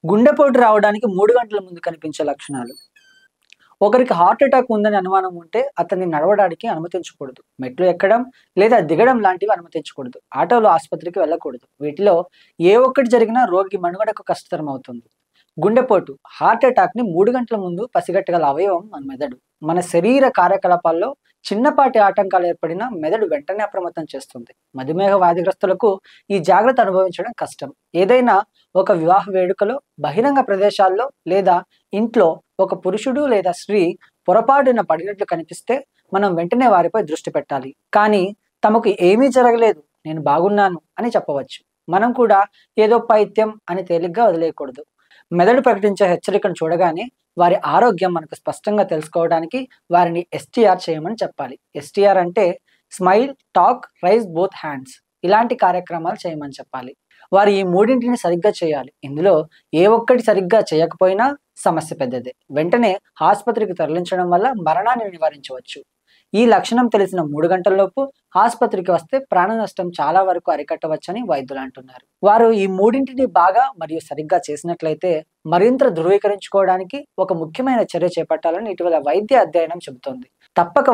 గుండెపోటు రావడానికి 3 గంటల ముందు కనిపించే లక్షణాలు. ఒకరికి హార్ట్ అటాక్ ఉందని అనుమానం ఉంటే అతన్ని నడవడానికి అనుమతించకూడదు. మెట్లు ఎక్కడం లేదా దిగడం లాంటివి అనుమతించకూడదు. ఆటోలో ఆసుపత్రికి వెళ్ళకూడదు. వీటిలో ఏ ఒక్కటి జరిగినా రోగి మనుగడకు కష్టతరం అవుతుంది. గుండెపోటు హార్ట్ అటాక్ని 3 గంటల ముందు పసిగట్టగల అవయవం మన మెదడు. మన శరీర కార్యకలాపాల్లో చిన్నపాటి ఆటంకాలు ఏర్పడినా మెదడు వెంటనే అప్రమత్తం చేస్తుంది. మధుమేహ వ్యాధిగ్రస్తులకు ఈ జాగ్రత్త అనుభవించడం కష్టం. ఏదైనా ఒక వివాహ వేడుకలో, బహిరంగ ప్రదేశాల్లో లేదా ఇంట్లో ఒక పురుషుడు లేదా స్త్రీ పొరపాటున పడినట్లు కనిపిస్తే మనం వెంటనే వారిపై దృష్టి పెట్టాలి. కానీ తమకు ఏమీ జరగలేదు, నేను బాగున్నాను అని చెప్పవచ్చు. మనం కూడా ఏదో పైత్యం అని తేలిగ్గా వదిలేయకూడదు. మెదడు ప్రకటించే హెచ్చరికను చూడగానే వారి ఆరోగ్యం మనకు స్పష్టంగా తెలుసుకోవడానికి వారిని ఎస్టీఆర్ చేయమని చెప్పాలి. ఎస్టీఆర్ అంటే smile, talk, raise both hands. ఇలాంటి కార్యక్రమాలు చేయమని చెప్పాలి. వారు ఈ మూడింటిని సరిగ్గా చేయాలి. ఇందులో ఏ ఒక్కటి సరిగ్గా చేయకపోయినా సమస్య పెద్దదే. వెంటనే ఆసుపత్రికి తరలించడం వల్ల మరణాన్ని నివారించవచ్చు. ఈ లక్షణం తెలిసిన 3 గంటల్లోపు ఆసుపత్రికి వస్తే ప్రాణ నష్టం చాలా వరకు అరికట్టవచ్చని వైద్యులు అంటున్నారు. వారు ఈ మూడింటిని బాగా మరియు సరిగ్గా చేసినట్లయితే మరింత ధృవీకరించుకోవడానికి ఒక ముఖ్యమైన చర్య చేపట్టాలని ఇటీవల వైద్య అధ్యయనం చెబుతోంది. తప్పక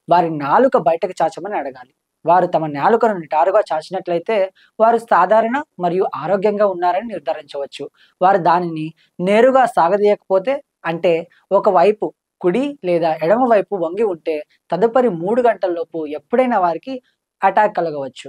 వారి నాలుక బయటకు చాచమని అడగాలి. వారు తమ నాలుకను నిటారుగా చాచినట్లయితే వారు సాధారణ మరియు ఆరోగ్యంగా ఉన్నారని నిర్ధారించవచ్చు. వారు దానిని నేరుగా సాగదీయకపోతే, అంటే ఒకవైపు కుడి లేదా ఎడమ వైపు వంగి ఉంటే తదుపరి 3 గంటల్లోపు ఎప్పుడైనా వారికి అటాక్ కలగవచ్చు.